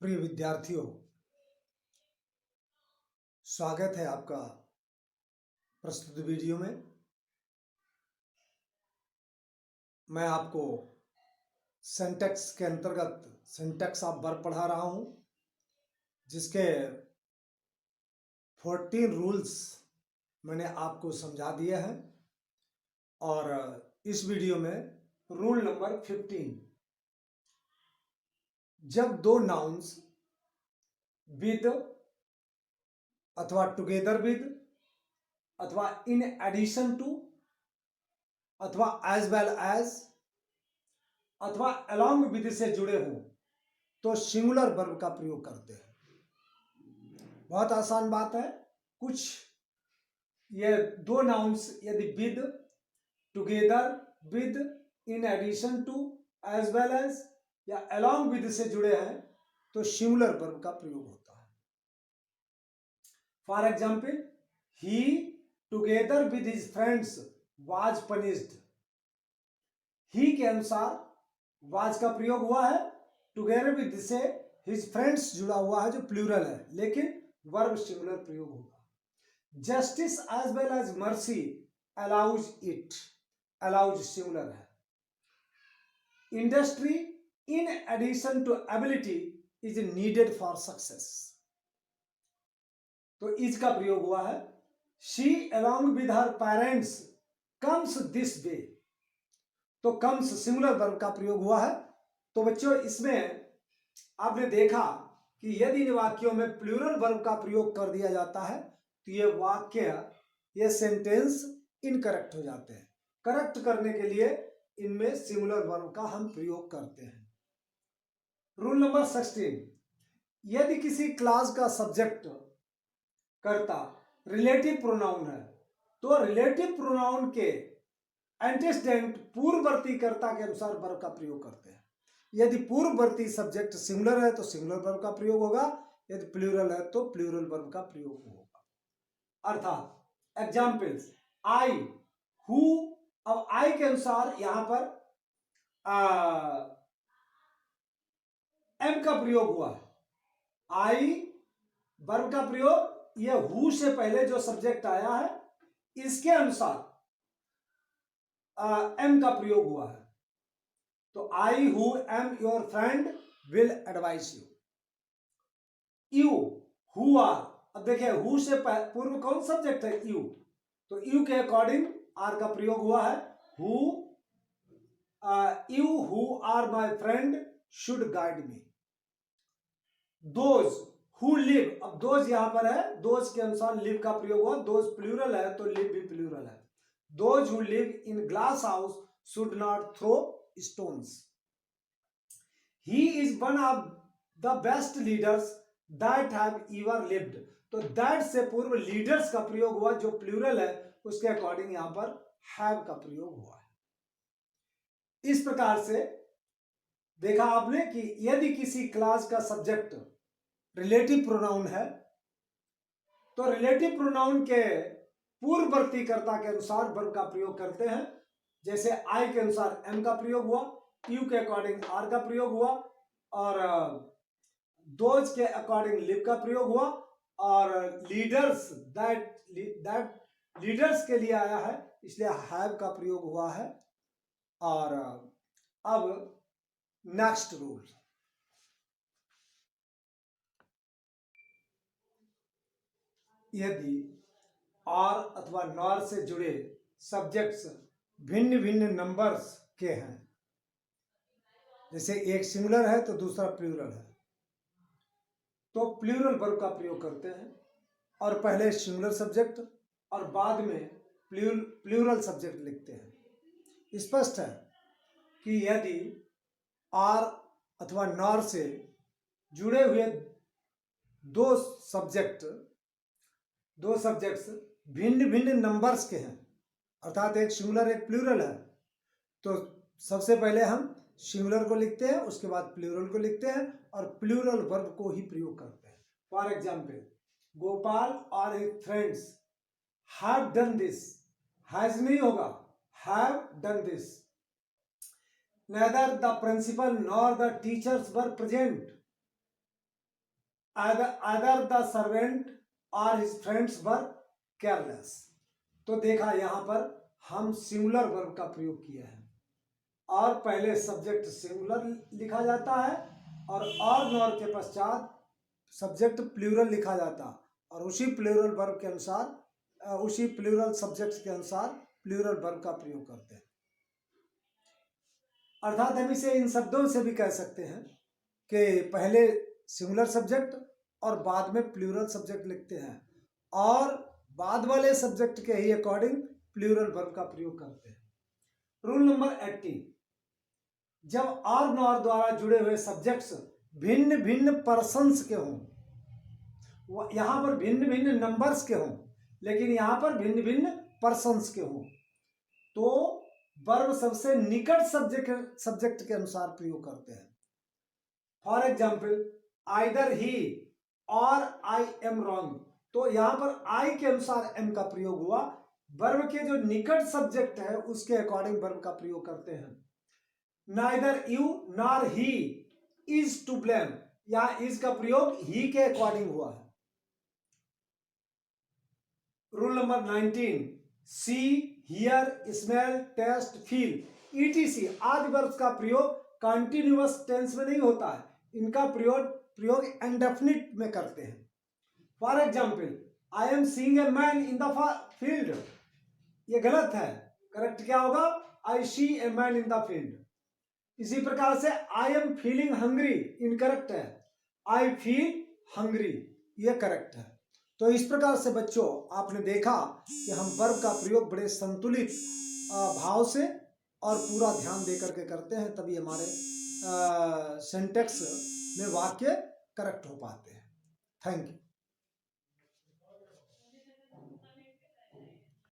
प्रिय विद्यार्थियों, स्वागत है आपका प्रस्तुत वीडियो में। मैं आपको सिंटैक्स के अंतर्गत सिंटैक्स ऑफ वर्ब पढ़ा रहा हूं, जिसके 14 रूल्स मैंने आपको समझा दिए हैं। और इस वीडियो में रूल नंबर 15, जब दो नाउन्स विद अथवा टुगेदर विद अथवा इन एडिशन टू अथवा एज वेल एज अथवा अलोंग विद से जुड़े हों तो सिंगुलर वर्ब का प्रयोग करते हैं। बहुत आसान बात है। कुछ ये दो नाउन्स यदि with, together with, in addition to, as well as या अलोंग विद से जुड़े हैं तो सिंगुलर वर्ब का प्रयोग होता है। For example, he together with his friends was punished. He के अनुसार वाज का प्रयोग हुआ है, टुगेदर विद से हिज फ्रेंड्स जुड़ा हुआ है जो प्लूरल है, लेकिन वर्ब सिंगुलर प्रयोग होगा। Justice as well as mercy allows it, allows singular है। Industry in addition to ability is needed for success, तो इज का प्रयोग हुआ है। She along with her parents comes this way, तो कम्स सिंगुलर वर्ब का प्रयोग हुआ है। तो बच्चों, इसमें आपने देखा कि यदि इन वाक्यों में प्लूरल वर्ब का प्रयोग कर दिया जाता है तो ये वाक्य, ये सेंटेंस इनकरेक्ट हो जाते हैं। करेक्ट करने के लिए इनमें सिंगुलर वर्ब का हम प्रयोग करते हैं। रूल नंबर 16, यदि किसी क्लास का सब्जेक्ट कर्ता रिलेटिव प्रोनाउन है तो रिलेटिव प्रोनाउन के एंटीसीडेंट पूर्ववर्ती कर्ता के अनुसार वर्ब का प्रयोग करते हैं। यदि पूर्ववर्ती सब्जेक्ट सिंगुलर है तो सिंगुलर वर्ब का प्रयोग होगा, यदि प्लूरल है तो प्लूरल वर्ब का प्रयोग होगा। अर्थात एग्जाम्पल्स, आई, हु। अब आई के अनुसार यहां पर एम का प्रयोग हुआ है। आई वर्ब का प्रयोग, ये हु से पहले जो सब्जेक्ट आया है इसके अनुसार एम का प्रयोग हुआ है। तो I who am your friend will advise you. You, who are. अब देखिए, हु से पूर्व कौन सब्जेक्ट है? यू, तो यू के अकॉर्डिंग आर का प्रयोग हुआ है। Who, you who are my friend should guide me. Those, who live. अब दोज यहां पर है, दोज के अनुसार लिव का प्रयोग हुआ। दोज प्लूरल है तो लिव भी प्लूरल है। Those who live in glass house should not throw stones. He is one of the best leaders that have ever lived, तो दैट से पूर्व लीडर्स का प्रयोग हुआ जो प्लूरल है, उसके अकॉर्डिंग यहां पर हैव का प्रयोग हुआ है। इस प्रकार से देखा आपने कि यदि किसी क्लास का सब्जेक्ट रिलेटिव प्रोनाउन है तो रिलेटिव प्रोनाउन के पूर्ववर्ती कर्ता के अनुसार वर्ब का प्रयोग करते हैं। जैसे आई के अनुसार एम का प्रयोग हुआ, यू के अकॉर्डिंग आर का प्रयोग हुआ, और दोज के अकॉर्डिंग लिव का प्रयोग हुआ, और लीडर्स, दैट लीडर्स के लिए आया है इसलिए हैव का प्रयोग हुआ है। और अब नेक्स्ट रूल, यदि और अथवा नॉर से जुड़े सब्जेक्ट्स भिन्न भिन्न नंबर्स के हैं, जैसे एक सिंगुलर है तो दूसरा प्लूरल है, तो प्लूरल वर्ब का प्रयोग करते हैं और पहले सिंगुलर सब्जेक्ट और बाद में प्लूरल सब्जेक्ट लिखते हैं। स्पष्ट है कि यदि और अथवा नॉर से जुड़े हुए दो सब्जेक्ट्स भिन्न भिन्न नंबर्स के हैं, अर्थात एक सिंगुलर एक प्लूरल है, तो सबसे पहले हम सिंगुलर को लिखते हैं, उसके बाद प्लूरल को लिखते हैं और प्लूरल वर्ब को ही प्रयोग करते हैं। फॉर एग्जाम्पल, गोपाल और his friends have done this. Has नहीं होगा, have done this. Neither the principal nor the teachers were present. either the servant or his friends were careless। तो देखा यहाँ पर हम सिंगुलर वर्ब का प्रयोग किया है और पहले सब्जेक्ट सिंगुलर लिखा जाता है और नॉर के पश्चात सब्जेक्ट प्लूरल लिखा जाता और उसी प्लूरल वर्ब के अनुसार उसी प्लूरल सब्जेक्ट के अनुसार प्लूरल वर्ब का प्रयोग करते हैं। अर्थात हम इसे इन शब्दों से भी कह सकते हैं कि पहले सिंगुलर सब्जेक्ट और बाद में प्लूरल सब्जेक्ट लिखते हैं और बाद वाले सब्जेक्ट के ही अकॉर्डिंग प्लूरल वर्ब का प्रयोग करते हैं। रूल नंबर 18, जब और नॉर द्वारा जुड़े हुए सब्जेक्ट्स भिन्न भिन्न पर्सन्स के हों, यहां पर भिन्न भिन्न नंबर्स के हों लेकिन यहां पर भिन्न भिन्न पर्सन्स के हों, तो वर्ब सबसे निकट सब्जेक्ट के अनुसार प्रयोग करते हैं। फॉर एग्जाम्पल, आइदर ही और आई एम रॉन्ग, तो यहां पर आई के अनुसार एम का प्रयोग हुआ। वर्ब के जो निकट सब्जेक्ट है उसके अकॉर्डिंग वर्ब का प्रयोग करते हैं। Neither you nor he is to blame, यहां इज का प्रयोग ही के अकॉर्डिंग हुआ है। Rule number 19, see, hear, smell, taste, feel, ETC आदि वर्ब्स का प्रयोग कंटिन्यूअस टेंस में नहीं होता है, इनका प्रयोग इंडेफिनिट में करते हैं। For example, I am seeing a man in the field, ये गलत है, करेक्ट क्या होगा? I see a man in the field. इसी प्रकार से I am feeling hungry incorrect है, आई फील हंग्री ये करेक्ट है। तो इस प्रकार से बच्चों आपने देखा कि हम वर्ब का प्रयोग बड़े संतुलित भाव से और पूरा ध्यान देकर के करते हैं, तभी हमारे सेंटेक्स में वाक्य करेक्ट हो पाते हैं। Thank you.